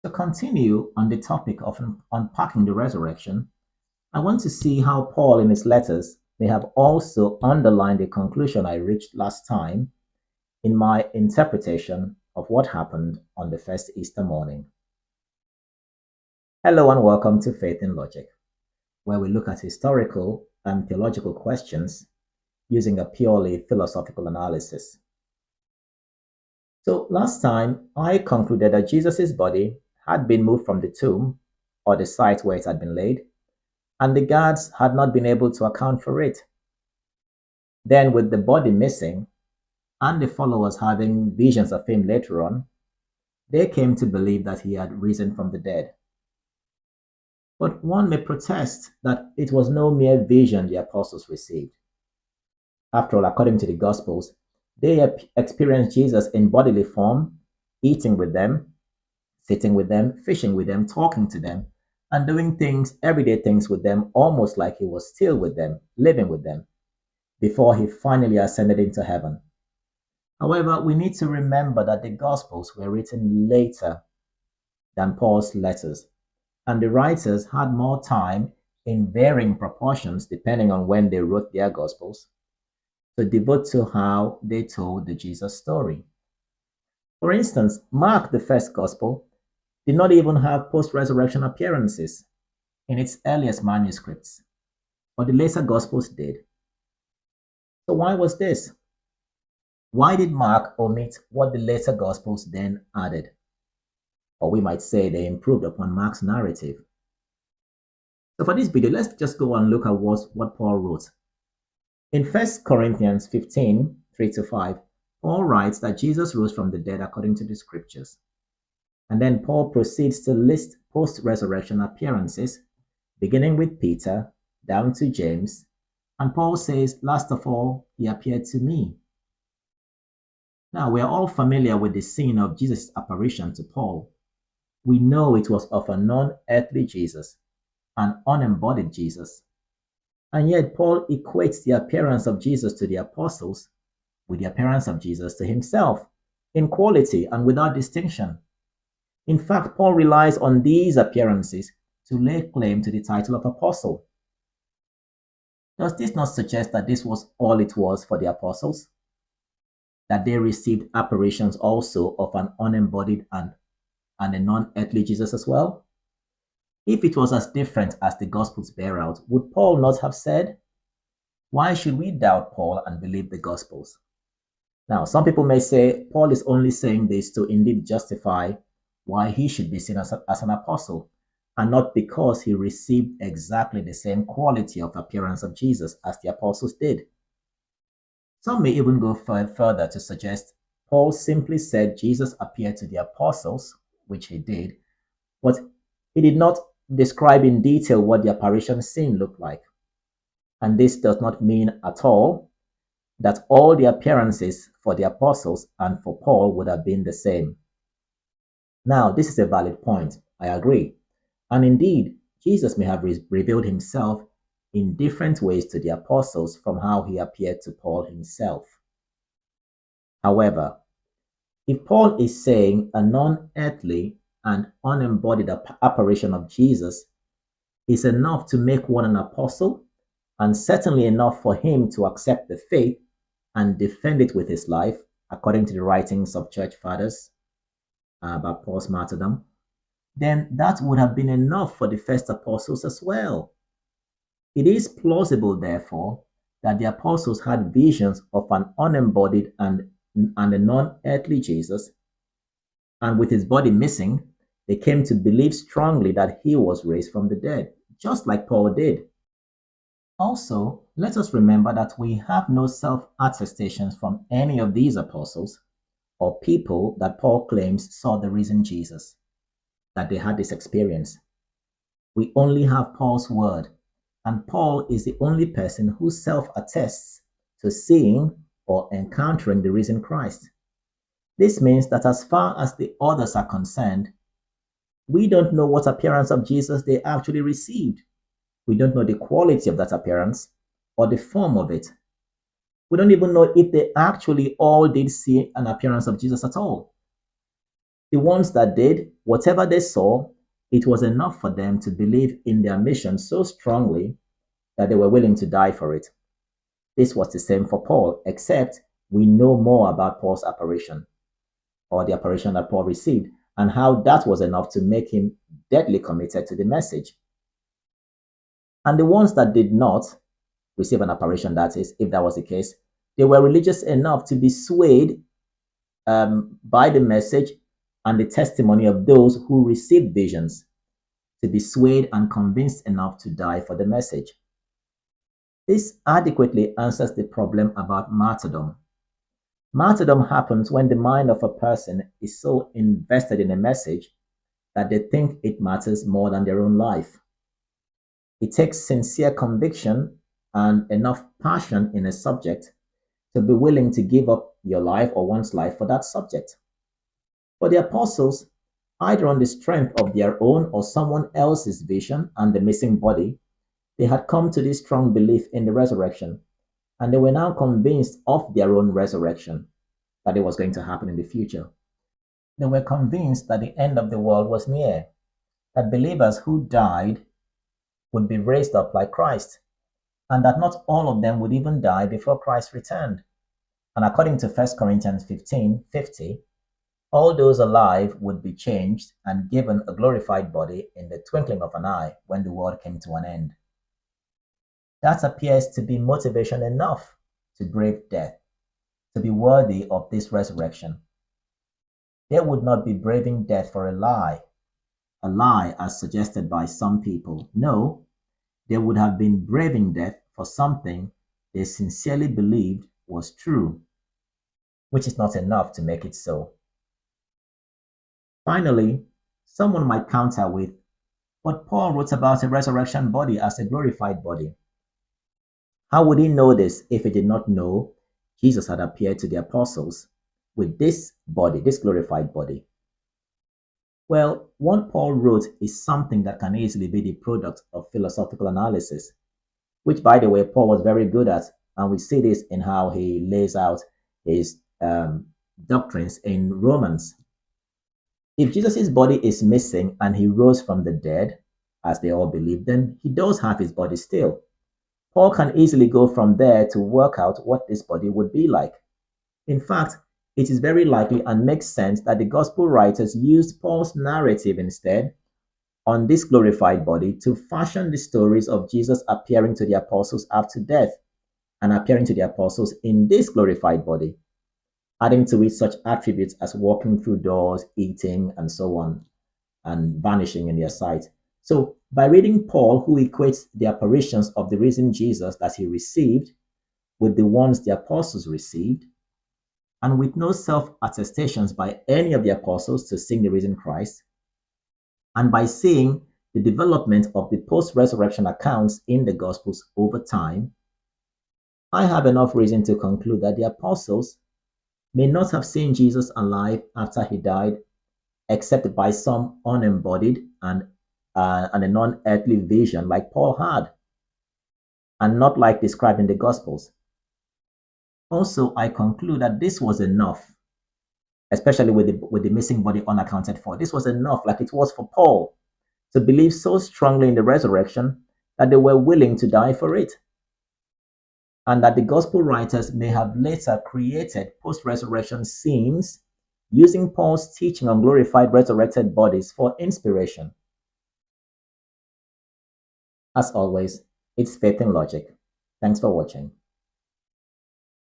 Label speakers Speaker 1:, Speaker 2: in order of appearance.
Speaker 1: To continue on the topic of unpacking the resurrection, I want to see how Paul in his letters may have also underlined the conclusion I reached last time in my interpretation of what happened on the first Easter morning. Hello and welcome to Faith in Logic, where we look at historical and theological questions using a purely philosophical analysis. So last time I concluded that Jesus' body had been moved from the tomb or the site where it had been laid, and the guards had not been able to account for it. Then, with the body missing and the followers having visions of him later on, they came to believe that he had risen from the dead. But one may protest that it was no mere vision the apostles received. After all, according to the Gospels, they experienced Jesus in bodily form, eating with them, sitting with them, fishing with them, talking to them, and doing things, everyday things with them, almost like he was still with them, living with them, before he finally ascended into heaven. However, we need to remember that the Gospels were written later than Paul's letters, and the writers had more time in varying proportions depending on when they wrote their Gospels to devote to how they told the Jesus story. For instance, Mark, the first Gospel, did not even have post-resurrection appearances in its earliest manuscripts, but the later Gospels did. So why was this? Why did Mark omit what the later Gospels then added? Or we might say they improved upon Mark's narrative. So for this video, let's just go and look at what Paul wrote. In 1 Corinthians 15, 3-5, Paul writes that Jesus rose from the dead according to the scriptures. And then Paul proceeds to list post-resurrection appearances, beginning with Peter, down to James, and Paul says, last of all, he appeared to me. Now, we are all familiar with the scene of Jesus' apparition to Paul. We know it was of a non-earthly Jesus, an unembodied Jesus. And yet Paul equates the appearance of Jesus to the apostles with the appearance of Jesus to himself, in quality and without distinction. In fact, Paul relies on these appearances to lay claim to the title of apostle. Does this not suggest that this was all it was for the apostles? That they received apparitions also of an unembodied and a non-earthly Jesus as well? If it was as different as the Gospels bear out, would Paul not have said, why should we doubt Paul and believe the Gospels? Now, some people may say Paul is only saying this to indeed justify why he should be seen as an apostle, and not because he received exactly the same quality of appearance of Jesus as the apostles did. Some may even go further to suggest Paul simply said Jesus appeared to the apostles, which he did, but he did not describe in detail what the apparition scene looked like. And this does not mean at all that all the appearances for the apostles and for Paul would have been the same. Now, this is a valid point, I agree. And indeed, Jesus may have revealed himself in different ways to the apostles from how he appeared to Paul himself. However, if Paul is saying a non-earthly and unembodied apparition of Jesus is enough to make one an apostle, and certainly enough for him to accept the faith and defend it with his life, according to the writings of church fathers about Paul's martyrdom, then that would have been enough for the first apostles as well. It is plausible, therefore, that the apostles had visions of an unembodied and a non-earthly Jesus, and with his body missing, they came to believe strongly that he was raised from the dead, just like Paul did. Also, let us remember that we have no self-attestations from any of these apostles or people that Paul claims saw the risen Jesus, that they had this experience. We only have Paul's word, and Paul is the only person who self-attests to seeing or encountering the risen Christ. This means that as far as the others are concerned, we don't know what appearance of Jesus they actually received. We don't know the quality of that appearance or the form of it. We don't even know if they actually all did see an appearance of Jesus at all. The ones that did, whatever they saw, it was enough for them to believe in their mission so strongly that they were willing to die for it. This was the same for Paul, except we know more about Paul's apparition, or the apparition that Paul received, and how that was enough to make him deadly committed to the message. And the ones that did not receive an apparition, that is, if that was the case, they were religious enough to be swayed by the message and the testimony of those who received visions, to be swayed and convinced enough to die for the message. This adequately answers the problem about martyrdom. Martyrdom happens when the mind of a person is so invested in a message that they think it matters more than their own life. It takes sincere conviction and enough passion in a subject to be willing to give up your life or one's life for that subject. For the apostles, either on the strength of their own or someone else's vision and the missing body, they had come to this strong belief in the resurrection, and they were now convinced of their own resurrection, that it was going to happen in the future. They were convinced that the end of the world was near, that believers who died would be raised up like Christ, and that not all of them would even die before Christ returned. And according to 1 Corinthians 15:50, all those alive would be changed and given a glorified body in the twinkling of an eye when the world came to an end. That appears to be motivation enough to brave death, to be worthy of this resurrection. They would not be braving death for a lie as suggested by some people. No, they would have been braving death for something they sincerely believed was true, which is not enough to make it so. Finally, someone might counter with, but Paul wrote about a resurrection body as a glorified body. How would he know this if he did not know Jesus had appeared to the apostles with this body, this glorified body? Well, what Paul wrote is something that can easily be the product of philosophical analysis, which, by the way, Paul was very good at, and we see this in how he lays out his doctrines in Romans. If Jesus' body is missing and he rose from the dead, as they all believe, then he does have his body still. Paul can easily go from there to work out what this body would be like. In fact, it is very likely and makes sense that the gospel writers used Paul's narrative instead on this glorified body to fashion the stories of Jesus appearing to the apostles after death and appearing to the apostles in this glorified body, adding to it such attributes as walking through doors, eating, and so on, and vanishing in their sight. So, by reading Paul, who equates the apparitions of the risen Jesus that he received with the ones the apostles received, and with no self-attestations by any of the apostles to seeing the risen Christ, and by seeing the development of the post-resurrection accounts in the Gospels over time, I have enough reason to conclude that the apostles may not have seen Jesus alive after he died, except by some unembodied and a non-earthly vision like Paul had, and not like described in the Gospels. Also, I conclude that this was enough, especially with the missing body unaccounted for. This was enough, like it was for Paul, to believe so strongly in the resurrection that they were willing to die for it. And that the gospel writers may have later created post-resurrection scenes using Paul's teaching on glorified resurrected bodies for inspiration. As always, it's faith and logic. Thanks for watching.